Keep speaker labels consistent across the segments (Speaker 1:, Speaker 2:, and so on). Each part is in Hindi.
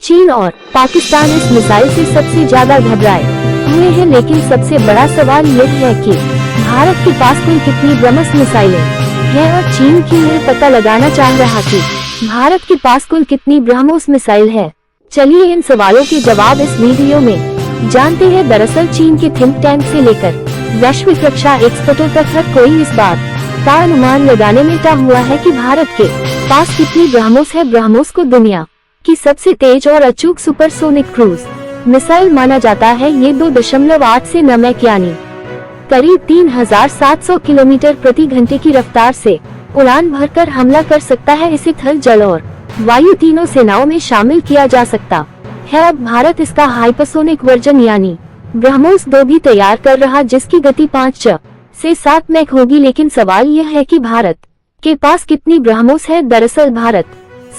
Speaker 1: चीन और पाकिस्तान इस मिसाइल से सबसे ज्यादा घबराए हुए हैं, लेकिन सबसे बड़ा सवाल यह है कि भारत के पास कुल कितनी ब्रह्मोस मिसाइलें हैं और चीन क्यों यह पता लगाना चाह रहा कि भारत के पास कुल कितनी ब्रह्मोस मिसाइल है। चलिए इन सवालों के जवाब इस वीडियो में जानते हैं। दरअसल चीन के थिंक टैंक से लेकर वैश्विक रक्षा एक्सपर्टों तक हर कोई इस बात का अनुमान लगाने में टम हुआ है कि भारत के पास कितनी ब्रह्मोस है। ब्रह्मोस को दुनिया की सबसे तेज और अचूक सुपरसोनिक क्रूज मिसाइल माना जाता है। ये 2.8 से 9 मैक यानी करीब 3700 किलोमीटर प्रति घंटे की रफ्तार से उड़ान भरकर हमला कर सकता है। इसे थल, जल और वायु तीनों सेनाओं में शामिल किया जा सकता है। अब भारत इसका हाइपरसोनिक वर्जन यानी ब्रह्मोस 2 भी तैयार कर रहा, जिसकी गति 5 से 7 मैक होगी। लेकिन सवाल यह है कि भारत के पास कितनी ब्रह्मोस है। दरअसल भारत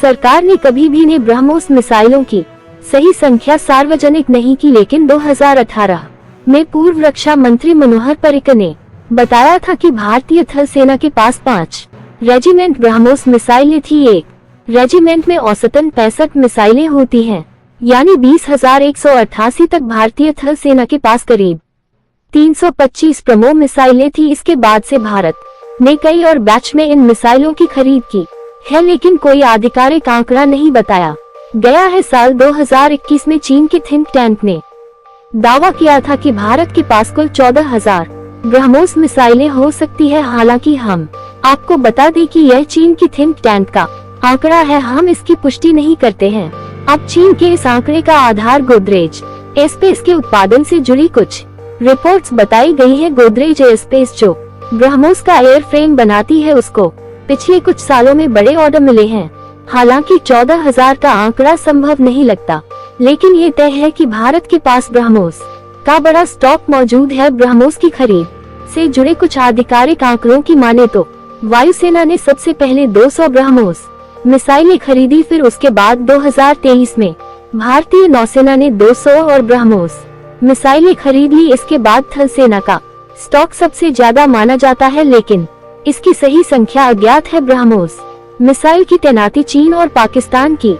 Speaker 1: सरकार ने कभी भी ने ब्रह्मोस मिसाइलों की सही संख्या सार्वजनिक नहीं की, लेकिन 2018 में पूर्व रक्षा मंत्री मनोहर पर्रिकर ने बताया था कि भारतीय थल सेना के पास 5 रेजिमेंट ब्रह्मोस मिसाइलें थी। एक रेजिमेंट में औसतन 65 मिसाइलें होती हैं, यानी 20,188 तक भारतीय थल सेना के पास करीब 325 ब्रह्मोस मिसाइलें थी। इसके बाद से भारत ने कई और बैच में इन मिसाइलों की खरीद की है, लेकिन कोई आधिकारिक आंकड़ा नहीं बताया गया है। साल 2021 में चीन के थिंक टैंक ने दावा किया था कि भारत के पास कुल 14,000 ब्रह्मोस मिसाइलें हो सकती है। हालांकि हम आपको बता दें कि यह चीन की थिंक टैंक का आंकड़ा है, हम इसकी पुष्टि नहीं करते हैं। अब चीन के इस आंकड़े का आधार गोदरेज एयरस्पेस के उत्पादन से जुड़ी कुछ रिपोर्ट्स बताई गई है। गोदरेज एयरस्पेस जो ब्रह्मोस का एयर फ्रेम बनाती है, उसको पिछले कुछ सालों में बड़े ऑर्डर मिले हैं। हालांकि 14,000 का आंकड़ा संभव नहीं लगता, लेकिन ये तय है कि भारत के पास ब्रह्मोस का बड़ा स्टॉक मौजूद है। ब्रह्मोस की खरीद से जुड़े कुछ आधिकारिक आंकड़ों की माने तो वायुसेना ने सबसे पहले 200 ब्रह्मोस मिसाइलें खरीदी, फिर उसके बाद 2023 में भारतीय नौसेना ने 200 और ब्रह्मोस मिसाइलें खरीद ली। इसके बाद थल सेना का स्टॉक सबसे ज्यादा माना जाता है, लेकिन इसकी सही संख्या अज्ञात है। ब्रह्मोस मिसाइल की तैनाती चीन और पाकिस्तान की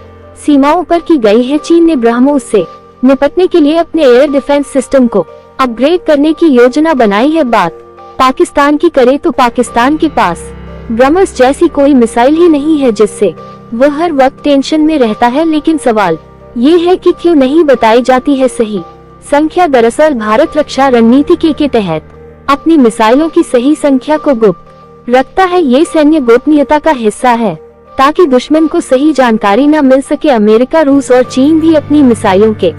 Speaker 1: सीमाओं पर की गई है। चीन ने ब्रह्मोस से निपटने के लिए अपने एयर डिफेंस सिस्टम को अपग्रेड करने की योजना बनाई है। बात पाकिस्तान की करें तो पाकिस्तान के पास ब्रह्मोस जैसी कोई मिसाइल ही नहीं है, जिससे वह हर वक्त टेंशन में रहता है। लेकिन सवाल ये है कि क्यों नहीं बताई जाती है सही संख्या। दरअसल भारत रक्षा रणनीति के तहत अपनी मिसाइलों की सही संख्या को गुप्त रखता है। ये सैन्य गोपनीयता का हिस्सा है, ताकि दुश्मन को सही जानकारी न मिल सके। अमेरिका, रूस और चीन भी अपनी मिसाइलों के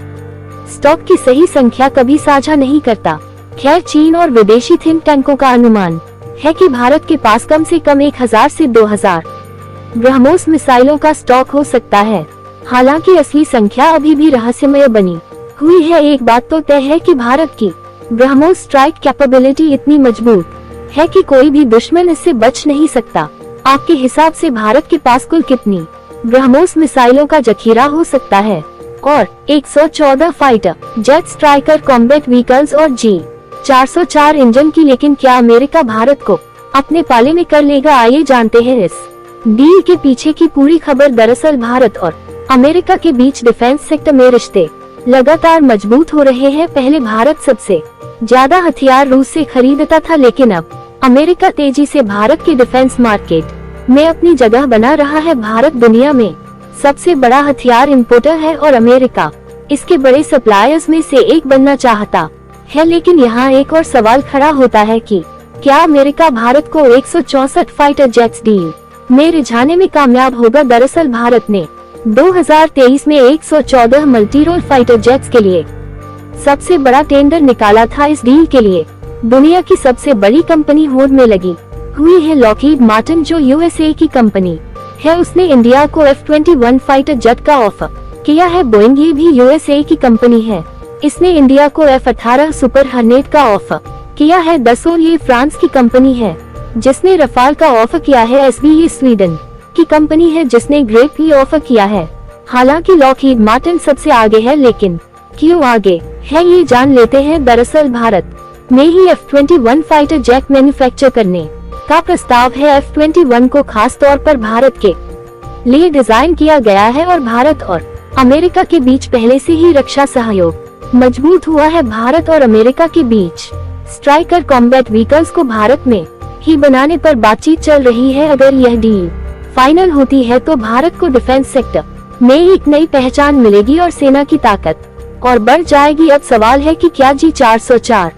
Speaker 1: स्टॉक की सही संख्या कभी साझा नहीं करता। खैर, चीन और विदेशी थिंक टैंकों का अनुमान है कि भारत के पास कम से कम 1,000 से 2,000 ब्रह्मोस मिसाइलों का स्टॉक हो सकता है। हालांकि असली संख्या अभी भी रहस्यमय बनी हुई है। एक बात तो तय है कि भारत की ब्रह्मोस स्ट्राइक कैपेबिलिटी इतनी मजबूत है कि कोई भी दुश्मन इससे बच नहीं सकता। आपके हिसाब से भारत के पास कुल कितनी ब्रह्मोस मिसाइलों का जखीरा हो सकता है? और 114 fighter jet, striker combat vehicles और G404 इंजन की। लेकिन क्या अमेरिका भारत को अपने पाले में कर लेगा? आइए जानते हैं इस डील के पीछे की पूरी खबर। दरअसल भारत और अमेरिका के बीच डिफेंस सेक्टर में रिश्ते लगातार मजबूत हो रहे हैं। पहले भारत सबसे ज्यादा हथियार रूस से खरीदता था, लेकिन अब अमेरिका तेजी से भारत के डिफेंस मार्केट में अपनी जगह बना रहा है। भारत दुनिया में सबसे बड़ा हथियार इंपोर्टर है और अमेरिका इसके बड़े सप्लायर्स में से एक बनना चाहता है। लेकिन यहाँ एक और सवाल खड़ा होता है कि क्या अमेरिका भारत को 164 फाइटर जेट्स डील में रिझाने में कामयाब होगा? दरअसल भारत ने 2023 में 114 मल्टी रोल फाइटर जेट्स के लिए सबसे बड़ा टेंडर निकाला था। इस डील के लिए दुनिया की सबसे बड़ी कंपनी होड़ में लगी हुई है लॉकहीड मार्टिन, जो यूएसए की कंपनी है। उसने इंडिया को F-21 फाइटर जेट का ऑफर किया है। बोइंग ये भी यूएसए की कंपनी है, इसने इंडिया को F-18 सुपर हॉर्नेट का ऑफर किया है। दसोल ये फ्रांस की कंपनी है, जिसने रफाल का ऑफर किया है। SBE स्वीडन की कंपनी है, जिसने ग्रेप भी ऑफर किया है। हालांकि लॉकहीड मार्टिन सबसे आगे है, लेकिन क्यों आगे है ये जान लेते हैं। दरअसल भारत में ही F-21 फाइटर जेट मैन्युफैक्चर करने का प्रस्ताव है। F-21 को खास तौर पर भारत के लिए डिजाइन किया गया है और भारत और अमेरिका के बीच पहले से ही रक्षा सहयोग मजबूत हुआ है। भारत और अमेरिका के बीच स्ट्राइकर कॉम्बैट व्हीकल्स को भारत में ही बनाने पर बातचीत चल रही है। अगर यह डील फाइनल होती है तो भारत को डिफेंस सेक्टर में एक नई पहचान मिलेगी और सेना की ताकत और बढ़ जाएगी। अब सवाल है कि क्या G404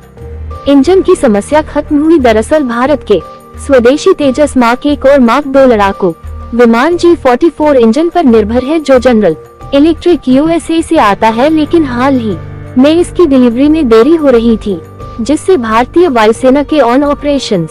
Speaker 1: इंजन की समस्या खत्म हुई? दरअसल भारत के स्वदेशी तेजस मार्क 1 और मार्क 2 लड़ाकू विमान G44 इंजन पर निर्भर है, जो जनरल इलेक्ट्रिक USA से आता है, लेकिन हाल ही में इसकी डिलीवरी में देरी हो रही थी, जिससे भारतीय वायुसेना के ऑन ऑपरेशंस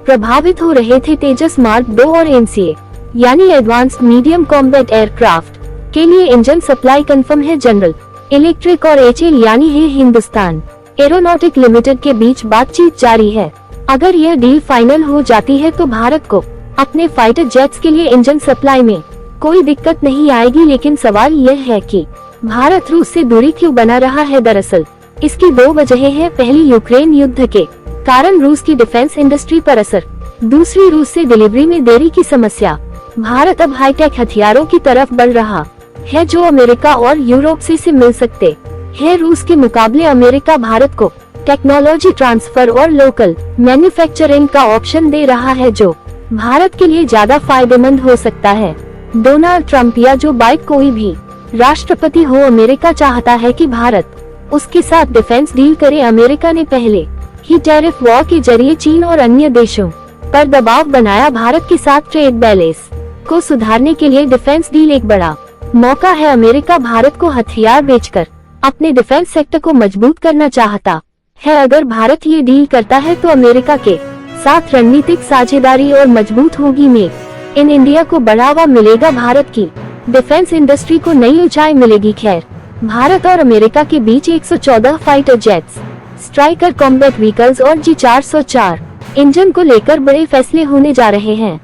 Speaker 1: प्रभावित हो रहे थे। तेजस मार्क 2 और MCA यानी एडवांस्ड मीडियम कॉम्बैट एयरक्राफ्ट के लिए इंजन सप्लाई कंफर्म है। जनरल इलेक्ट्रिक और HAL यानी है हिंदुस्तान एरोनॉटिक लिमिटेड के बीच बातचीत जारी है। अगर यह डील फाइनल हो जाती है तो भारत को अपने फाइटर जेट्स के लिए इंजन सप्लाई में कोई दिक्कत नहीं आएगी। लेकिन सवाल यह है कि भारत रूस से दूरी क्यों बना रहा है? दरअसल इसकी 2 वजहें हैं। पहली, यूक्रेन युद्ध के कारण रूस की डिफेंस इंडस्ट्री पर असर। दूसरी, रूस से डिलीवरी में देरी की समस्या। भारत अब हाईटेक हथियारों की तरफ बढ़ रहा है, जो अमेरिका और यूरोप से मिल सकते हैं। रूस के मुकाबले अमेरिका भारत को टेक्नोलॉजी ट्रांसफर और लोकल मैन्युफैक्चरिंग का ऑप्शन दे रहा है, जो भारत के लिए ज्यादा फायदेमंद हो सकता है। डोनाल्ड ट्रंप या जो बाइडेन कोई भी राष्ट्रपति हो, अमेरिका चाहता है कि भारत उसके साथ डिफेंस डील करे। अमेरिका ने पहले ही टैरिफ वॉर के जरिए चीन और अन्य देशों पर दबाव बनाया। भारत के साथ ट्रेड बैलेंस को सुधारने के लिए डिफेंस डील एक बड़ा मौका है। अमेरिका भारत को हथियार बेचकर अपने डिफेंस सेक्टर को मजबूत करना चाहता है। अगर भारत ये डील करता है तो अमेरिका के साथ रणनीतिक साझेदारी और मजबूत होगी। मेक इन इंडिया को बढ़ावा मिलेगा, भारत की डिफेंस इंडस्ट्री को नई ऊंचाई मिलेगी। खैर, भारत और अमेरिका के बीच 114 fighter jets, striker combat vehicles और G404 इंजन को लेकर बड़े फैसले होने जा रहे हैं।